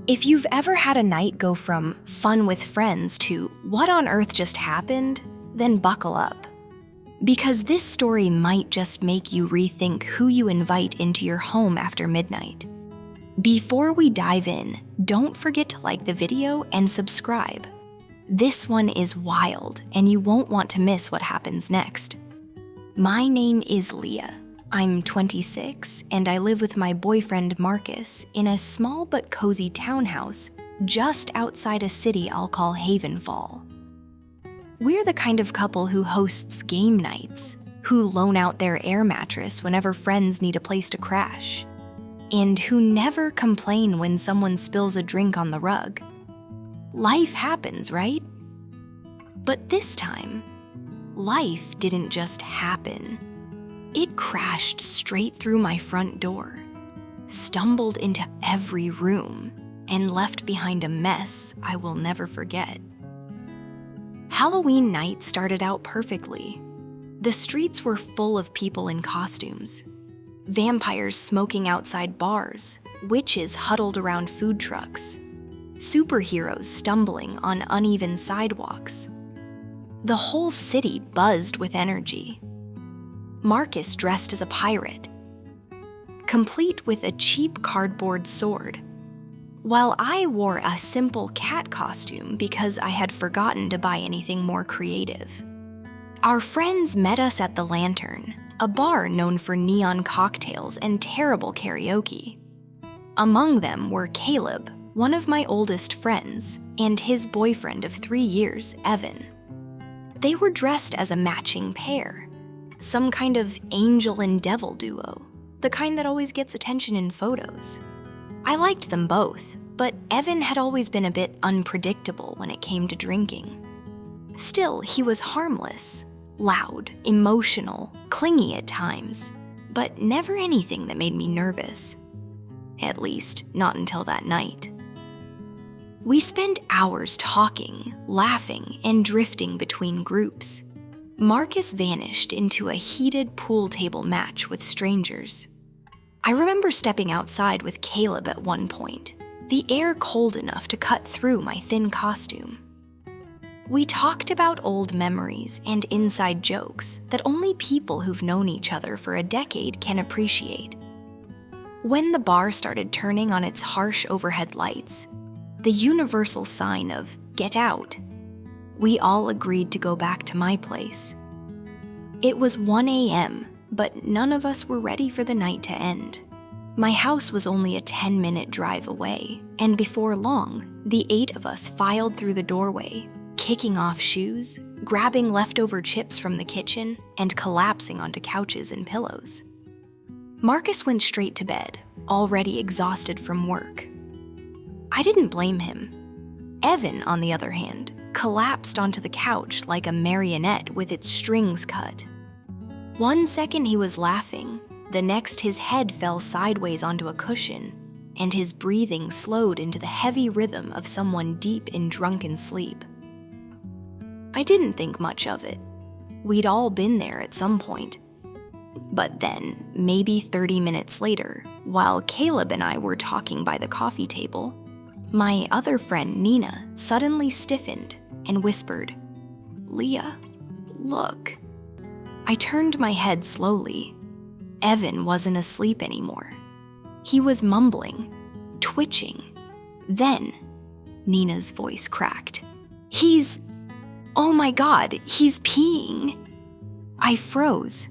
If you've ever had a night go from fun with friends to what on earth just happened, then buckle up. Because this story might just make you rethink who you invite into your home after midnight. Before we dive in, don't forget to like the video and subscribe. This one is wild, and you won't want to miss what happens next. My name is Leah. I'm 26, and I live with my boyfriend Marcus in a small but cozy townhouse just outside a city I'll call Havenfall. We're the kind of couple who hosts game nights, who loan out their air mattress whenever friends need a place to crash, and who never complain when someone spills a drink on the rug. Life happens, right? But this time, life didn't just happen. It crashed straight through my front door, stumbled into every room, and left behind a mess I will never forget. Halloween night started out perfectly. The streets were full of people in costumes. Vampires smoking outside bars, witches huddled around food trucks, superheroes stumbling on uneven sidewalks. The whole city buzzed with energy. Marcus dressed as a pirate, complete with a cheap cardboard sword, while I wore a simple cat costume because I had forgotten to buy anything more creative. Our friends met us at the Lantern, a bar known for neon cocktails and terrible karaoke. Among them were Caleb, one of my oldest friends, and his boyfriend of 3 years, Evan. They were dressed as a matching pair. Some kind of angel and devil duo, the kind that always gets attention in photos. I liked them both, but Evan had always been a bit unpredictable when it came to drinking. Still, he was harmless, loud, emotional, clingy at times, but never anything that made me nervous. At least, not until that night. We spent hours talking, laughing, and drifting between groups. Marcus vanished into a heated pool table match with strangers. I remember stepping outside with Caleb at one point, the air cold enough to cut through my thin costume. We talked about old memories and inside jokes that only people who've known each other for a decade can appreciate. When the bar started turning on its harsh overhead lights, the universal sign of "get out," we all agreed to go back to my place. It was 1 a.m., but none of us were ready for the night to end. My house was only a 10-minute drive away, and before long, the 8 of us filed through the doorway, kicking off shoes, grabbing leftover chips from the kitchen, and collapsing onto couches and pillows. Marcus went straight to bed, already exhausted from work. I didn't blame him. Evan, on the other hand, collapsed onto the couch like a marionette with its strings cut. One second he was laughing, the next his head fell sideways onto a cushion, and his breathing slowed into the heavy rhythm of someone deep in drunken sleep. I didn't think much of it. We'd all been there at some point. But then, maybe 30 minutes later, while Caleb and I were talking by the coffee table, my other friend Nina suddenly stiffened and whispered, "Leah, look." I turned my head slowly. Evan wasn't asleep anymore. He was mumbling, twitching. Then, Nina's voice cracked. Oh my God, he's peeing." I froze.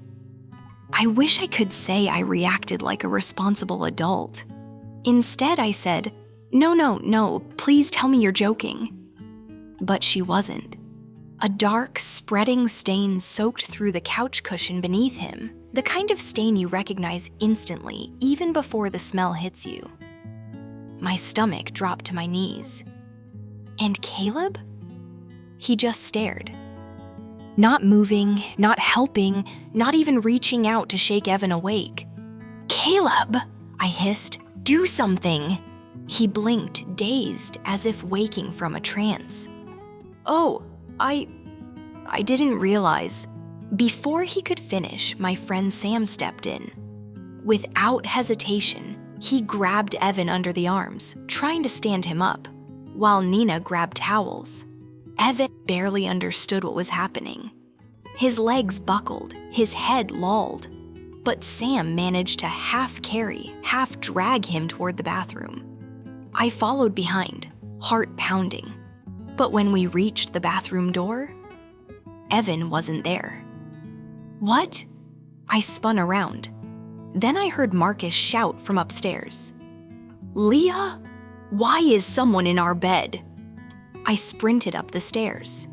I wish I could say I reacted like a responsible adult. Instead, I said, No, please tell me you're joking." But she wasn't. A dark, spreading stain soaked through the couch cushion beneath him, the kind of stain you recognize instantly, even before the smell hits you. My stomach dropped to my knees. And Caleb? He just stared. Not moving, not helping, not even reaching out to shake Evan awake. "Caleb," I hissed, "do something." He blinked, dazed, as if waking from a trance. "Oh, I didn't realize." Before he could finish, my friend Sam stepped in. Without hesitation, He grabbed Evan under the arms, trying to stand him up, while Nina grabbed towels. Evan barely understood what was happening. His legs buckled, his head lolled, but Sam managed to half carry, half drag him toward the bathroom. I followed behind, heart pounding. But when we reached the bathroom door, Evan wasn't there. What? I spun around. Then I heard Marcus shout from upstairs. "Leah, why is someone in our bed?" I sprinted up the stairs.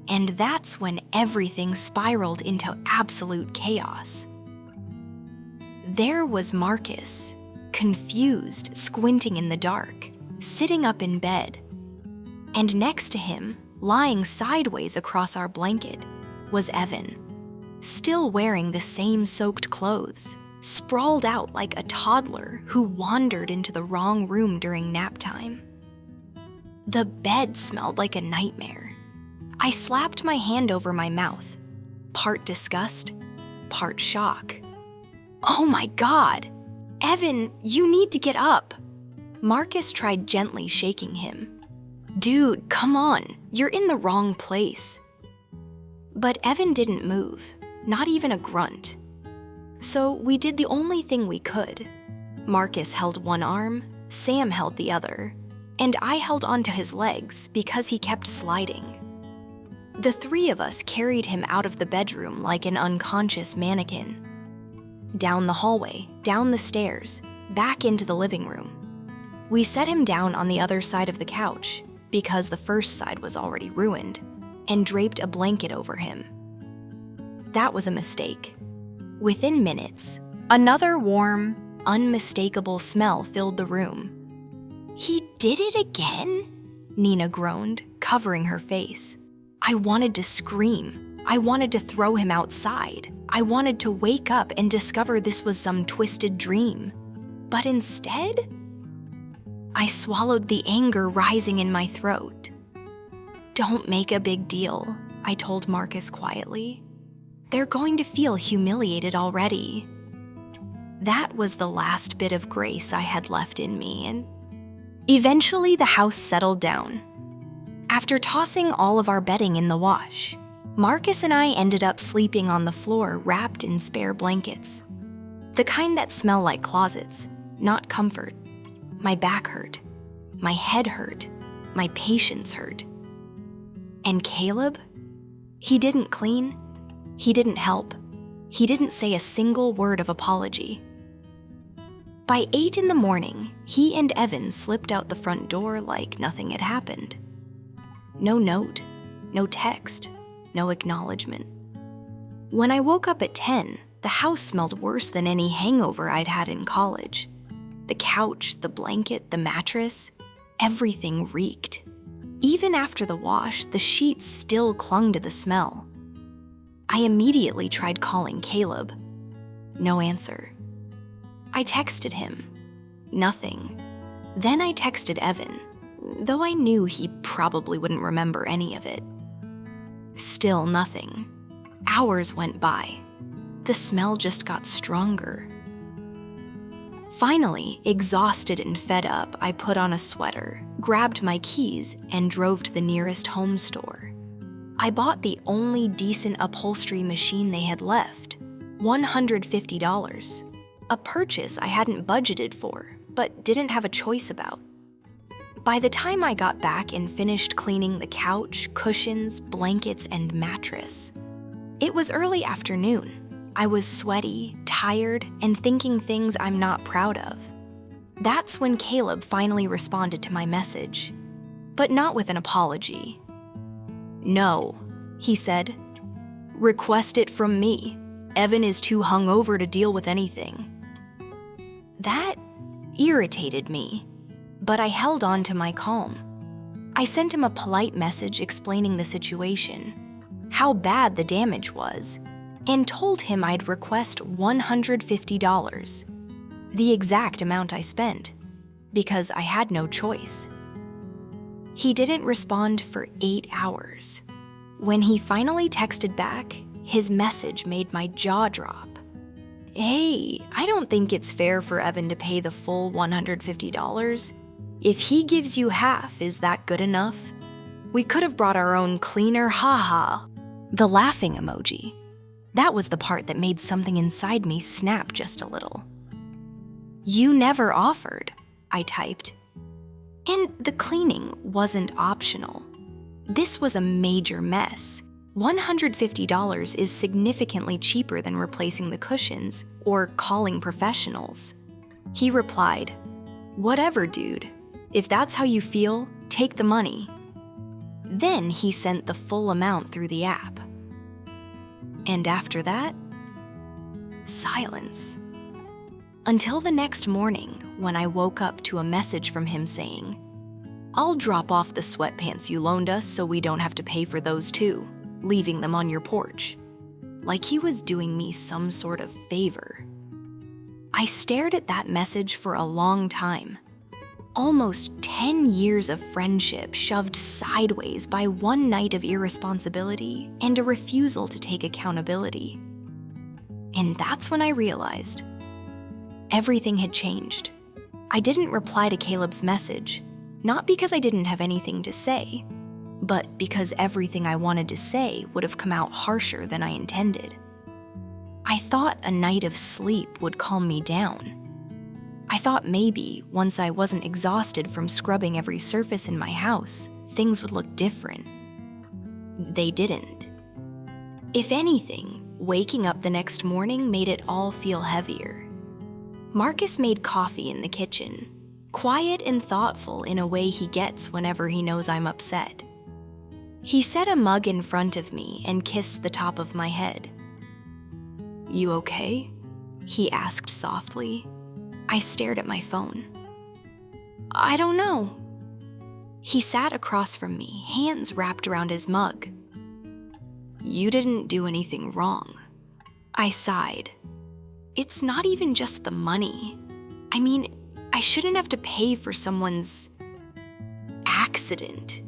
And that's when everything spiraled into absolute chaos. There was Marcus, confused, squinting in the dark, sitting up in bed. And next to him, lying sideways across our blanket, was Evan, still wearing the same soaked clothes, sprawled out like a toddler who wandered into the wrong room during nap time. The bed smelled like a nightmare. I slapped my hand over my mouth, part disgust, part shock. "Oh my God! Evan, you need to get up!" Marcus tried gently shaking him. "Dude, come on, you're in the wrong place." But Evan didn't move, not even a grunt. So we did the only thing we could. Marcus held one arm, Sam held the other, and I held onto his legs because he kept sliding. The three of us carried him out of the bedroom like an unconscious mannequin. Down the hallway, down the stairs, back into the living room. We set him down on the other side of the couch, because the first side was already ruined, and draped a blanket over him. That was a mistake. Within minutes, another warm, unmistakable smell filled the room. "He did it again?" Nina groaned, covering her face. I wanted to scream. I wanted to throw him outside. I wanted to wake up and discover this was some twisted dream. But instead, I swallowed the anger rising in my throat. "Don't make a big deal," I told Marcus quietly. "They're going to feel humiliated already." That was the last bit of grace I had left in me, and eventually the house settled down. After tossing all of our bedding in the wash, Marcus and I ended up sleeping on the floor wrapped in spare blankets. The kind that smell like closets, not comfort. My back hurt. My head hurt. My patience hurt. And Caleb? He didn't clean. He didn't help. He didn't say a single word of apology. By 8 in the morning, he and Evan slipped out the front door like nothing had happened. No note, no text, no acknowledgement. When I woke up at 10, the house smelled worse than any hangover I'd had in college. The couch, the blanket, the mattress, everything reeked. Even after the wash, the sheets still clung to the smell. I immediately tried calling Caleb. No answer. I texted him. Nothing. Then I texted Evan, though I knew he probably wouldn't remember any of it. Still nothing. Hours went by. The smell just got stronger. Finally, exhausted and fed up, I put on a sweater, grabbed my keys, and drove to the nearest home store. I bought the only decent upholstery machine they had left, $150. A purchase I hadn't budgeted for, but didn't have a choice about. By the time I got back and finished cleaning the couch, cushions, blankets, and mattress, it was early afternoon. I was sweaty, tired, and thinking things I'm not proud of. That's when Caleb finally responded to my message, but not with an apology. "No," he said. "Request it from me. Evan is too hungover to deal with anything." That irritated me, but I held on to my calm. I sent him a polite message explaining the situation, how bad the damage was, and told him I'd request $150, the exact amount I spent, because I had no choice. He didn't respond for 8 hours. When he finally texted back, his message made my jaw drop. Hey, I don't think it's fair for Evan to pay the full $150. If he gives you half, is that good enough? We could have brought our own cleaner, haha. The laughing emoji. That was the part that made something inside me snap just a little. You never offered, I typed. And the cleaning wasn't optional. This was a major mess. $150 is significantly cheaper than replacing the cushions or calling professionals. He replied, "Whatever, dude. If that's how you feel, take the money." Then he sent the full amount through the app. And after that, silence. Until the next morning, when I woke up to a message from him saying, "I'll drop off the sweatpants you loaned us so we don't have to pay for those too, leaving them on your porch." Like he was doing me some sort of favor. I stared at that message for a long time. Almost 10 years of friendship shoved sideways by one night of irresponsibility and a refusal to take accountability. And that's when I realized everything had changed. I didn't reply to Caleb's message, not because I didn't have anything to say, but because everything I wanted to say would have come out harsher than I intended. I thought a night of sleep would calm me down. I thought maybe once I wasn't exhausted from scrubbing every surface in my house, things would look different. They didn't. If anything, waking up the next morning made it all feel heavier. Marcus made coffee in the kitchen, quiet and thoughtful in a way he gets whenever he knows I'm upset. He set a mug in front of me and kissed the top of my head. "You okay?" he asked softly. I stared at my phone. "I don't know." He sat across from me, hands wrapped around his mug. "You didn't do anything wrong." I sighed. It's not even just the money. I mean, I shouldn't have to pay for someone's accident.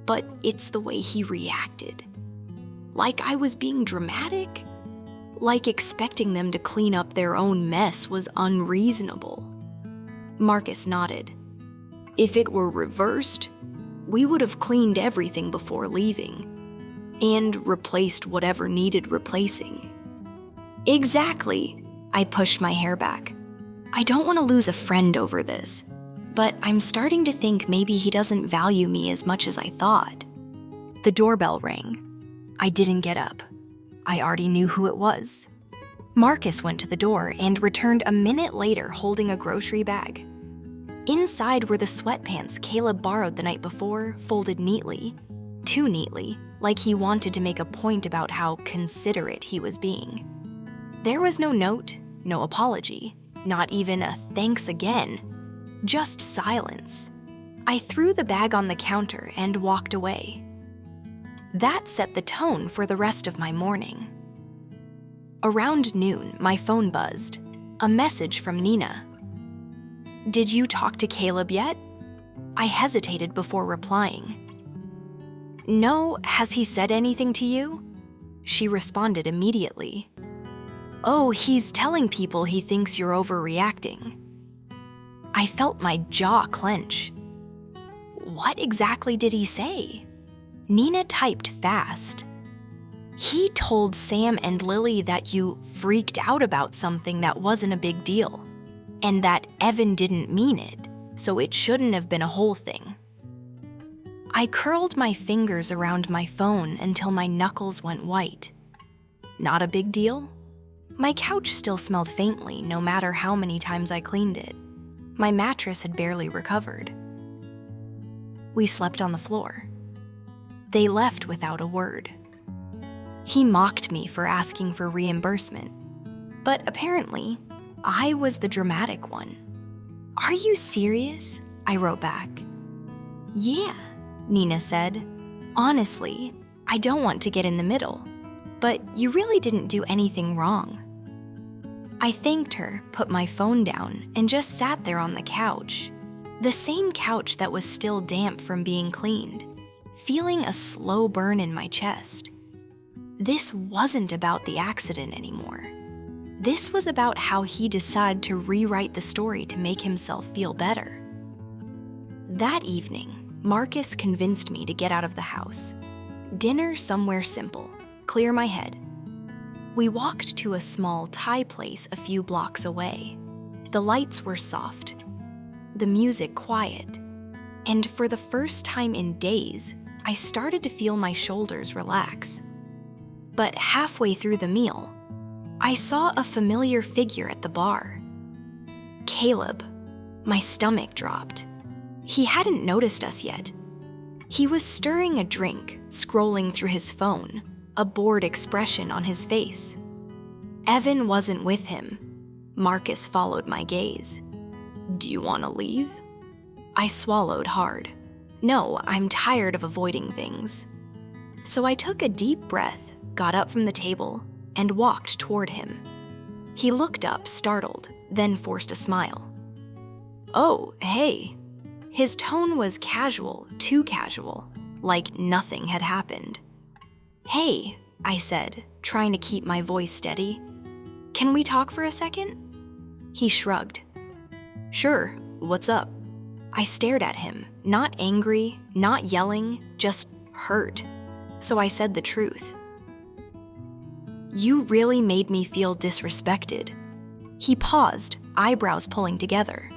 But it's the way he reacted. Like I was being dramatic? Like expecting them to clean up their own mess was unreasonable. Marcus nodded. If it were reversed, we would have cleaned everything before leaving and replaced whatever needed replacing. Exactly. I pushed my hair back. I don't want to lose a friend over this, but I'm starting to think maybe he doesn't value me as much as I thought. The doorbell rang. I didn't get up. I already knew who it was. Marcus went to the door and returned a minute later holding a grocery bag. Inside were the sweatpants Caleb borrowed the night before, folded neatly. Too neatly, like he wanted to make a point about how considerate he was being. There was no note, no apology, not even a thanks again. Just silence. I threw the bag on the counter and walked away. That set the tone for the rest of my morning. Around noon, my phone buzzed. A message from Nina. "Did you talk to Caleb yet?" I hesitated before replying. "No, has he said anything to you?" She responded immediately. "Oh, he's telling people he thinks you're overreacting." I felt my jaw clench. What exactly did he say? Nina typed fast. "He told Sam and Lily that you freaked out about something that wasn't a big deal, and that Evan didn't mean it, so it shouldn't have been a whole thing." I curled my fingers around my phone until my knuckles went white. Not a big deal? My couch still smelled faintly no matter how many times I cleaned it. My mattress had barely recovered. We slept on the floor. They left without a word. He mocked me for asking for reimbursement, but apparently, I was the dramatic one. "Are you serious?" I wrote back. "Yeah," Nina said. "Honestly, I don't want to get in the middle, but you really didn't do anything wrong." I thanked her, put my phone down, and just sat there on the couch. The same couch that was still damp from being cleaned, feeling a slow burn in my chest. This wasn't about the accident anymore. This was about how he decided to rewrite the story to make himself feel better. That evening, Marcus convinced me to get out of the house. Dinner somewhere simple, clear my head. We walked to a small Thai place a few blocks away. The lights were soft, the music quiet, and for the first time in days, I started to feel my shoulders relax. But halfway through the meal, I saw a familiar figure at the bar. Caleb. My stomach dropped. He hadn't noticed us yet. He was stirring a drink, scrolling through his phone, a bored expression on his face. Evan wasn't with him. Marcus followed my gaze. "Do you want to leave?" I swallowed hard. No, I'm tired of avoiding things. So I took a deep breath, got up from the table, and walked toward him. He looked up, startled, then forced a smile. "Oh, hey." His tone was casual, too casual, like nothing had happened. "Hey," I said, trying to keep my voice steady. "Can we talk for a second?" He shrugged. "Sure, what's up?" I stared at him, not angry, not yelling, just hurt. So I said the truth. "You really made me feel disrespected." He paused, eyebrows pulling together.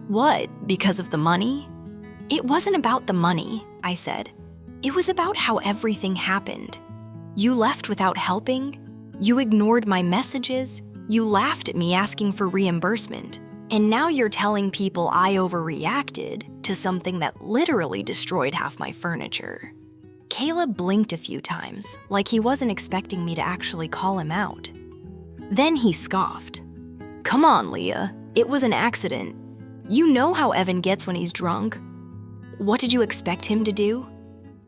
"What, because of the money?" "It wasn't about the money," I said. "It was about how everything happened. You left without helping. You ignored my messages. You laughed at me asking for reimbursement. And now you're telling people I overreacted to something that literally destroyed half my furniture." Caleb blinked a few times, like he wasn't expecting me to actually call him out. Then he scoffed. "Come on, Leah. It was an accident. You know how Evan gets when he's drunk. What did you expect him to do?"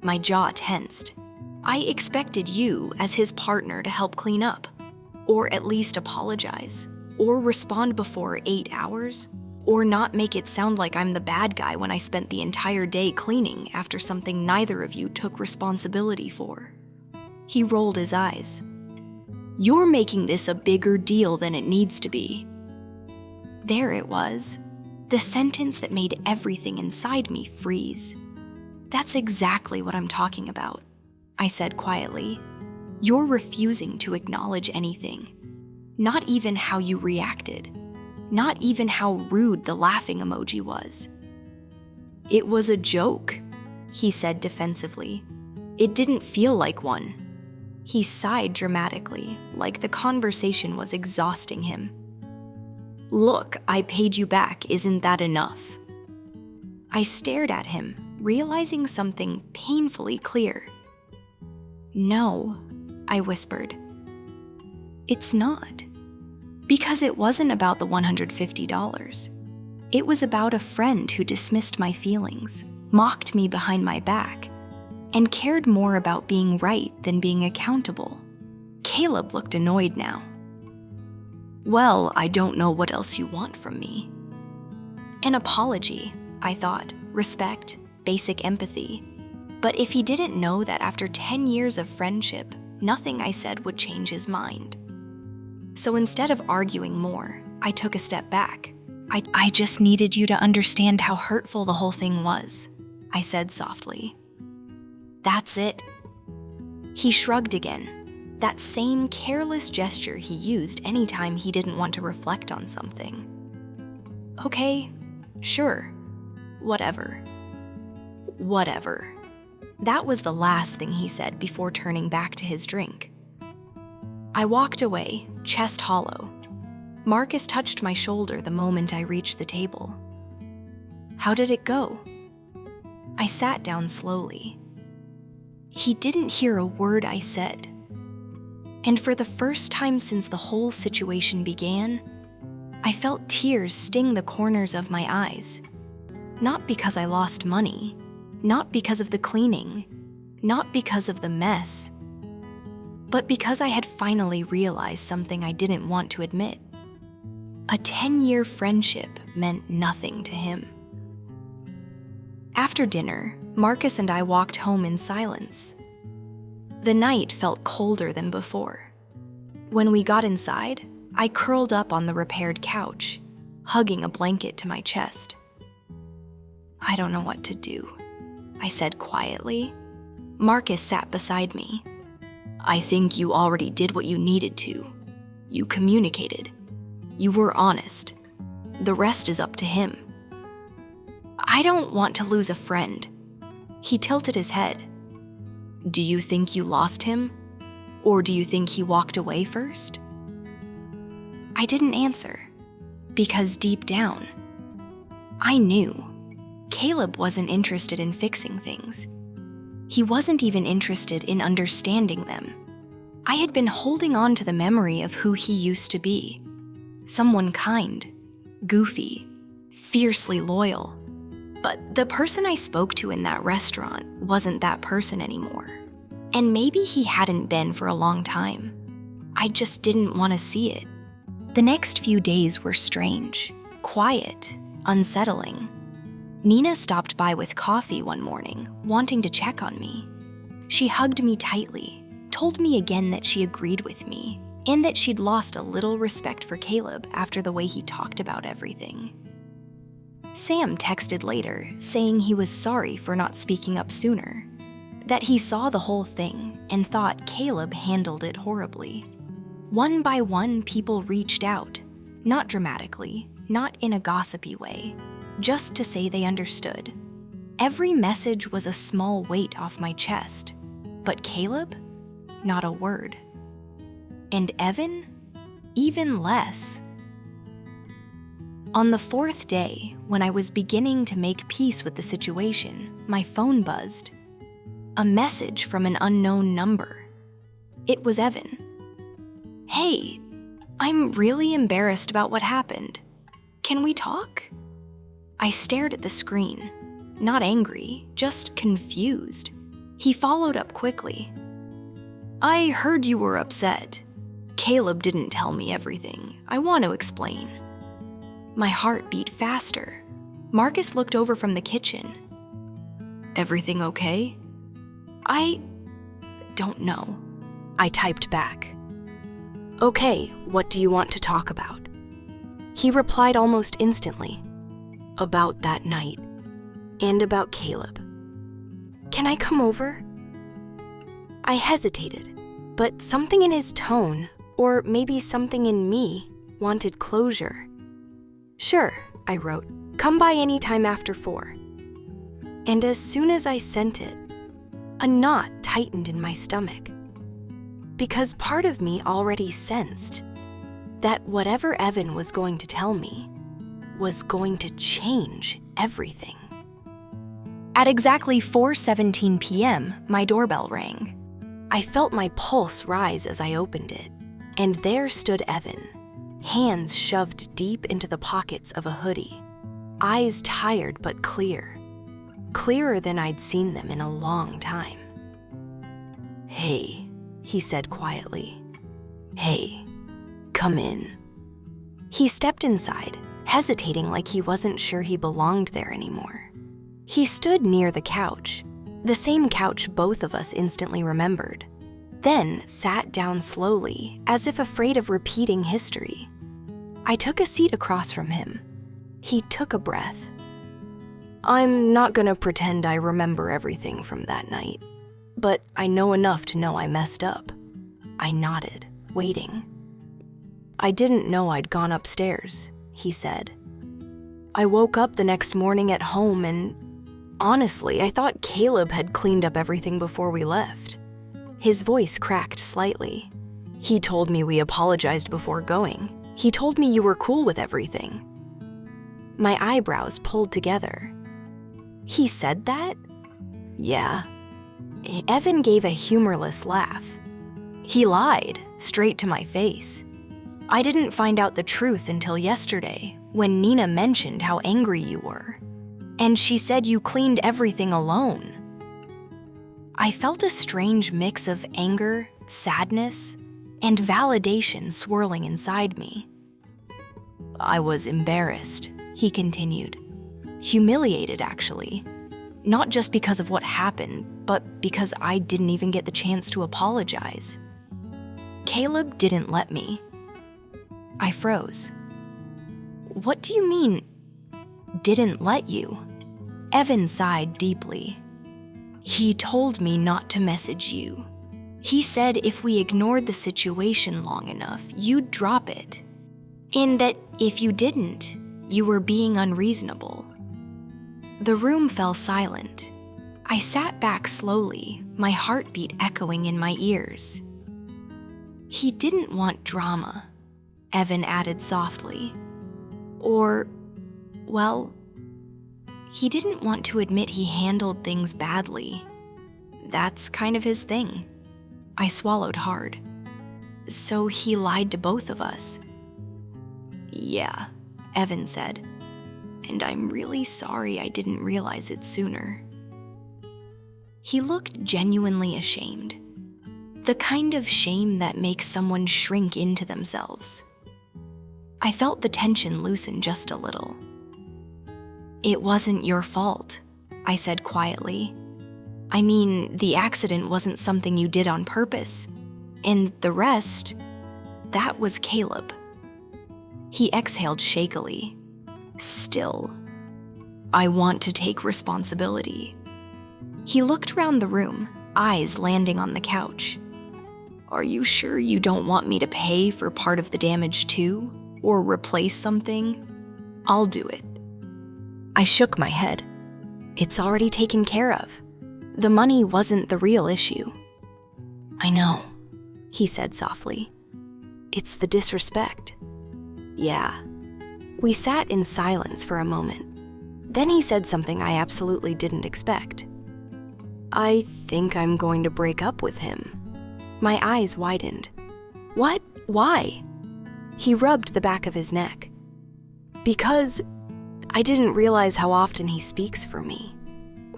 My jaw tensed. I expected you, as his partner, to help clean up. Or at least apologize. Or respond before 8 hours. Or not make it sound like I'm the bad guy when I spent the entire day cleaning after something neither of you took responsibility for. He rolled his eyes. "You're making this a bigger deal than it needs to be." There it was. The sentence that made everything inside me freeze. "That's exactly what I'm talking about," I said quietly. "You're refusing to acknowledge anything. Not even how you reacted. Not even how rude the laughing emoji was." "It was a joke," he said defensively. "It didn't feel like one." He sighed dramatically, like the conversation was exhausting him. "Look, I paid you back, isn't that enough?" I stared at him, realizing something painfully clear. "No," I whispered. "It's not." Because it wasn't about the $150. It was about a friend who dismissed my feelings, mocked me behind my back, and cared more about being right than being accountable. Caleb looked annoyed now. "Well, I don't know what else you want from me." An apology, I thought, respect, basic empathy. But if he didn't know that after 10 years of friendship, nothing I said would change his mind. So instead of arguing more, I took a step back. I just needed you to understand how hurtful the whole thing was," I said softly. "That's it." He shrugged again, that same careless gesture he used anytime he didn't want to reflect on something. "Okay, sure, whatever." Whatever. That was the last thing he said before turning back to his drink. I walked away, chest hollow. Marcus touched my shoulder the moment I reached the table. "How did it go?" I sat down slowly. He didn't hear a word I said. And for the first time since the whole situation began, I felt tears sting the corners of my eyes. Not because I lost money, not because of the cleaning, not because of the mess, but because I had finally realized something I didn't want to admit. A 10-year friendship meant nothing to him. After dinner, Marcus and I walked home in silence. The night felt colder than before. When we got inside, I curled up on the repaired couch, hugging a blanket to my chest. I don't know what to do, I said quietly. Marcus sat beside me. I think you already did what you needed to. You communicated. You were honest. The rest is up to him. I don't want to lose a friend. He tilted his head. Do you think you lost him? Or do you think he walked away first? I didn't answer, because deep down, I knew Caleb wasn't interested in fixing things. He wasn't even interested in understanding them. I had been holding on to the memory of who he used to be. Someone kind, goofy, fiercely loyal. But the person I spoke to in that restaurant wasn't that person anymore. And maybe he hadn't been for a long time. I just didn't want to see it. The next few days were strange, quiet, unsettling. Nina stopped by with coffee one morning, wanting to check on me. She hugged me tightly, told me again that she agreed with me, and that she'd lost a little respect for Caleb after the way he talked about everything. Sam texted later, saying he was sorry for not speaking up sooner, that he saw the whole thing and thought Caleb handled it horribly. One by one, people reached out, not dramatically, not in a gossipy way, just to say they understood. Every message was a small weight off my chest, but Caleb, not a word. And Evan, even less. On the fourth day, when I was beginning to make peace with the situation, my phone buzzed. A message from an unknown number. It was Evan. Hey, I'm really embarrassed about what happened. Can we talk? I stared at the screen, not angry, just confused. He followed up quickly. I heard you were upset. Caleb didn't tell me everything. I want to explain. My heart beat faster. Marcus looked over from the kitchen. Everything okay? I don't know. I typed back. Okay, what do you want to talk about? He replied almost instantly. About that night. And about Caleb. Can I come over? I hesitated, but something in his tone, or maybe something in me, wanted closure. Sure, I wrote. Come by any time after 4. And as soon as I sent it, a knot tightened in my stomach. Because part of me already sensed that whatever Evan was going to tell me was going to change everything. At exactly 4:17 p.m., my doorbell rang. I felt my pulse rise as I opened it, and there stood Evan, hands shoved deep into the pockets of a hoodie, eyes tired but clear, clearer than I'd seen them in a long time. Hey, he said quietly. Hey, come in. He stepped inside, hesitating like he wasn't sure he belonged there anymore. He stood near the couch, the same couch both of us instantly remembered, then sat down slowly, as if afraid of repeating history. I took a seat across from him. He took a breath. I'm not gonna pretend I remember everything from that night, but I know enough to know I messed up. I nodded, waiting. I didn't know I'd gone upstairs, he said. I woke up the next morning at home and honestly, I thought Caleb had cleaned up everything before we left. His voice cracked slightly. He told me we apologized before going. He told me you were cool with everything. My eyebrows pulled together. He said that? Yeah. Evan gave a humorless laugh. He lied, straight to my face. I didn't find out the truth until yesterday, when Nina mentioned how angry you were. And she said you cleaned everything alone. I felt a strange mix of anger, sadness, and validation swirling inside me. I was embarrassed, he continued. Humiliated, actually. Not just because of what happened, but because I didn't even get the chance to apologize. Caleb didn't let me. I froze. What do you mean, didn't let you? Evan sighed deeply. He told me not to message you. He said if we ignored the situation long enough, you'd drop it. And that if you didn't, you were being unreasonable. The room fell silent. I sat back slowly, my heartbeat echoing in my ears. He didn't want drama, Evan added softly. Or, well, he didn't want to admit he handled things badly. That's kind of his thing. I swallowed hard. So he lied to both of us. Yeah, Evan said. And I'm really sorry I didn't realize it sooner. He looked genuinely ashamed. The kind of shame that makes someone shrink into themselves. I felt the tension loosen just a little. It wasn't your fault, I said quietly. I mean, the accident wasn't something you did on purpose. And the rest, that was Caleb. He exhaled shakily. Still, I want to take responsibility. He looked around the room, eyes landing on the couch. Are you sure you don't want me to pay for part of the damage too? Or replace something? I'll do it. I shook my head. It's already taken care of. The money wasn't the real issue. I know, he said softly. It's the disrespect. Yeah. We sat in silence for a moment. Then he said something I absolutely didn't expect. I think I'm going to break up with him. My eyes widened. What? Why? He rubbed the back of his neck. Because I didn't realize how often he speaks for me,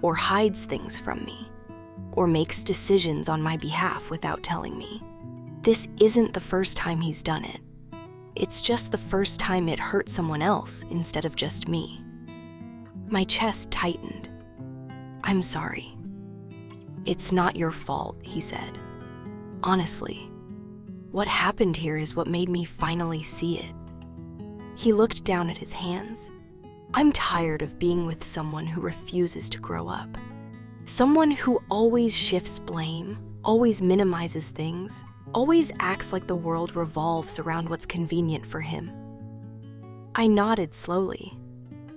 or hides things from me, or makes decisions on my behalf without telling me. This isn't the first time he's done it. It's just the first time it hurt someone else instead of just me. My chest tightened. I'm sorry. It's not your fault, he said. Honestly, what happened here is what made me finally see it. He looked down at his hands. I'm tired of being with someone who refuses to grow up. Someone who always shifts blame, always minimizes things, always acts like the world revolves around what's convenient for him. I nodded slowly.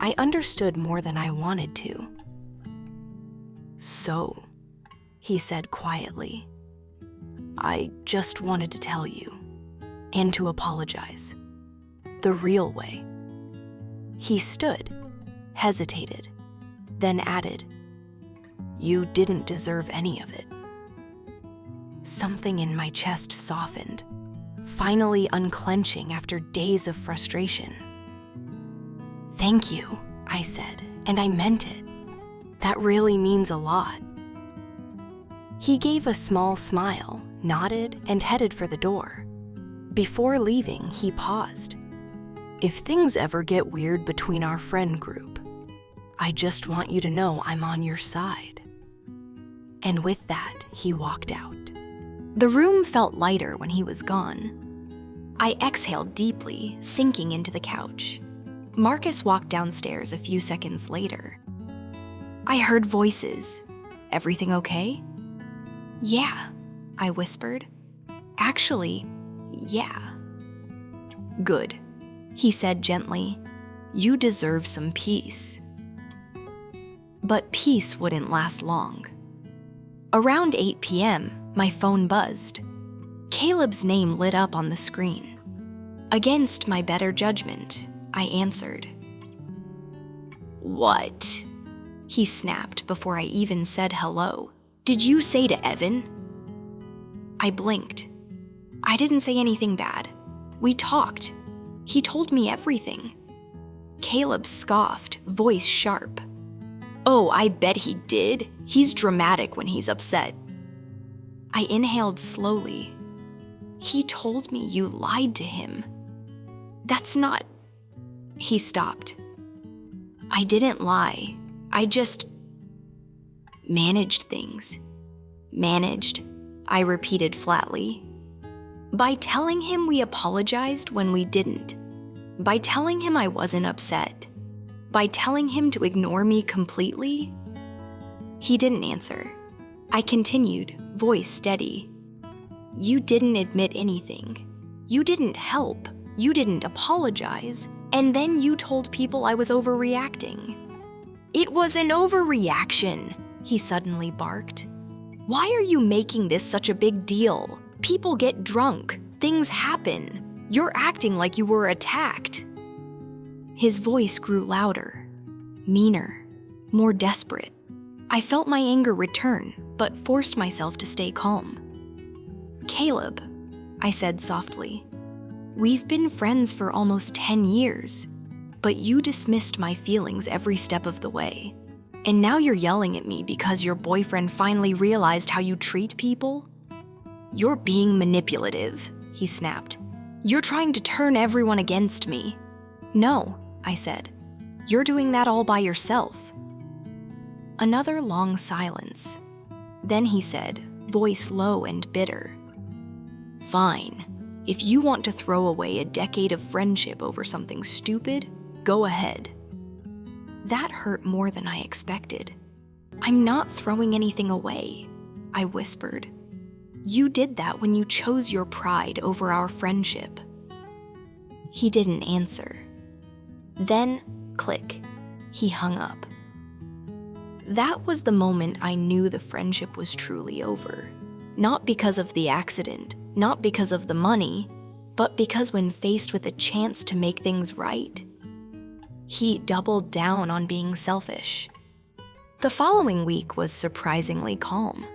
I understood more than I wanted to. So, he said quietly, I just wanted to tell you, and to apologize. The real way. He stood, hesitated, then added, You didn't deserve any of it. Something in my chest softened, finally unclenching after days of frustration. Thank you, I said, and I meant it. That really means a lot. He gave a small smile, nodded, and headed for the door. Before leaving, he paused. If things ever get weird between our friend group, I just want you to know I'm on your side. And with that, he walked out. The room felt lighter when he was gone. I exhaled deeply, sinking into the couch. Marcus walked downstairs a few seconds later. I heard voices. Everything okay? Yeah, I whispered. Actually, yeah. Good, he said gently. You deserve some peace. But peace wouldn't last long. Around 8 p.m., my phone buzzed. Caleb's name lit up on the screen. Against my better judgment, I answered. What? He snapped before I even said hello. Did you say to Evan? I blinked. I didn't say anything bad. We talked. He told me everything. Caleb scoffed, voice sharp. Oh, I bet he did. He's dramatic when he's upset. I inhaled slowly. He told me you lied to him. That's not... He stopped. I didn't lie. I just... managed things. Managed, I repeated flatly. By telling him we apologized when we didn't. By telling him I wasn't upset. By telling him to ignore me completely. He didn't answer. I continued, voice steady. You didn't admit anything. You didn't help. You didn't apologize. And then you told people I was overreacting. It was an overreaction, he suddenly barked. Why are you making this such a big deal? People get drunk. Things happen. You're acting like you were attacked. His voice grew louder, meaner, more desperate. I felt my anger return, but forced myself to stay calm. Caleb, I said softly, we've been friends for almost 10 years, but you dismissed my feelings every step of the way. And now you're yelling at me because your boyfriend finally realized how you treat people? You're being manipulative, he snapped. You're trying to turn everyone against me. No, I said. You're doing that all by yourself. Another long silence. Then he said, voice low and bitter. Fine. If you want to throw away a decade of friendship over something stupid, go ahead. That hurt more than I expected. I'm not throwing anything away, I whispered. You did that when you chose your pride over our friendship. He didn't answer. Then, click, he hung up. That was the moment I knew the friendship was truly over. Not because of the accident, not because of the money, but because when faced with a chance to make things right, he doubled down on being selfish. The following week was surprisingly calm.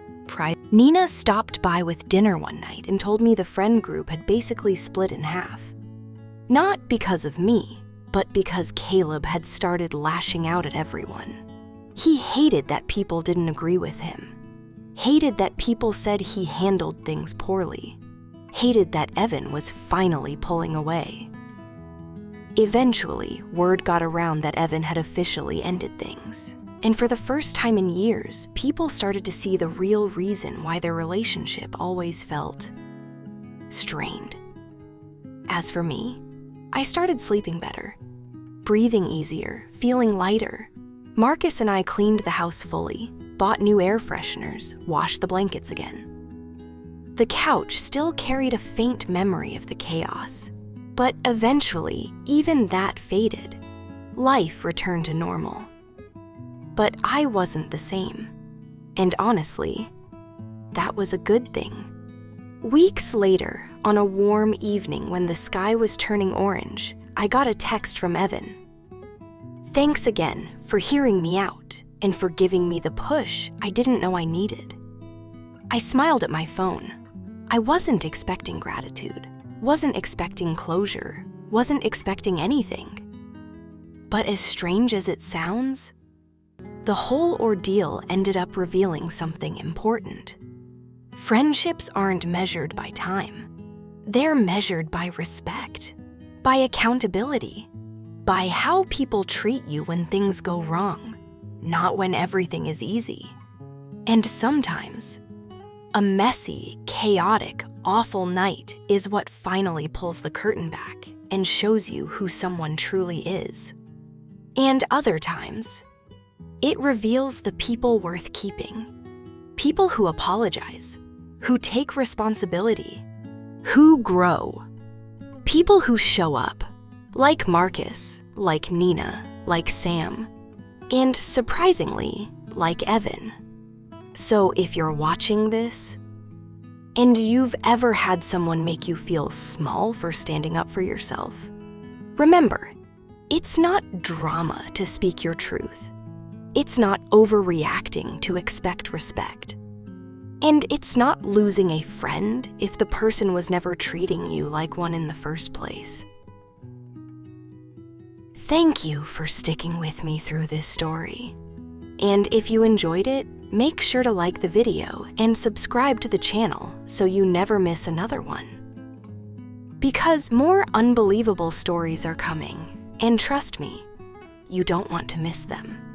Nina stopped by with dinner one night and told me the friend group had basically split in half. Not because of me, but because Caleb had started lashing out at everyone. He hated that people didn't agree with him. Hated that people said he handled things poorly. Hated that Evan was finally pulling away. Eventually, word got around that Evan had officially ended things. And for the first time in years, people started to see the real reason why their relationship always felt strained. As for me, I started sleeping better, breathing easier, feeling lighter. Marcus and I cleaned the house fully, bought new air fresheners, washed the blankets again. The couch still carried a faint memory of the chaos, but eventually, even that faded. Life returned to normal. But I wasn't the same. And honestly, that was a good thing. Weeks later, on a warm evening when the sky was turning orange, I got a text from Evan. Thanks again for hearing me out and for giving me the push I didn't know I needed. I smiled at my phone. I wasn't expecting gratitude, wasn't expecting closure, wasn't expecting anything. But as strange as it sounds, the whole ordeal ended up revealing something important. Friendships aren't measured by time. They're measured by respect, by accountability, by how people treat you when things go wrong, not when everything is easy. And sometimes, a messy, chaotic, awful night is what finally pulls the curtain back and shows you who someone truly is. And other times, it reveals the people worth keeping. People who apologize, who take responsibility, who grow. People who show up, like Marcus, like Nina, like Sam, and surprisingly, like Evan. So if you're watching this, and you've ever had someone make you feel small for standing up for yourself, remember, it's not drama to speak your truth. It's not overreacting to expect respect. And it's not losing a friend if the person was never treating you like one in the first place. Thank you for sticking with me through this story. And if you enjoyed it, make sure to like the video and subscribe to the channel so you never miss another one. Because more unbelievable stories are coming, and trust me, you don't want to miss them.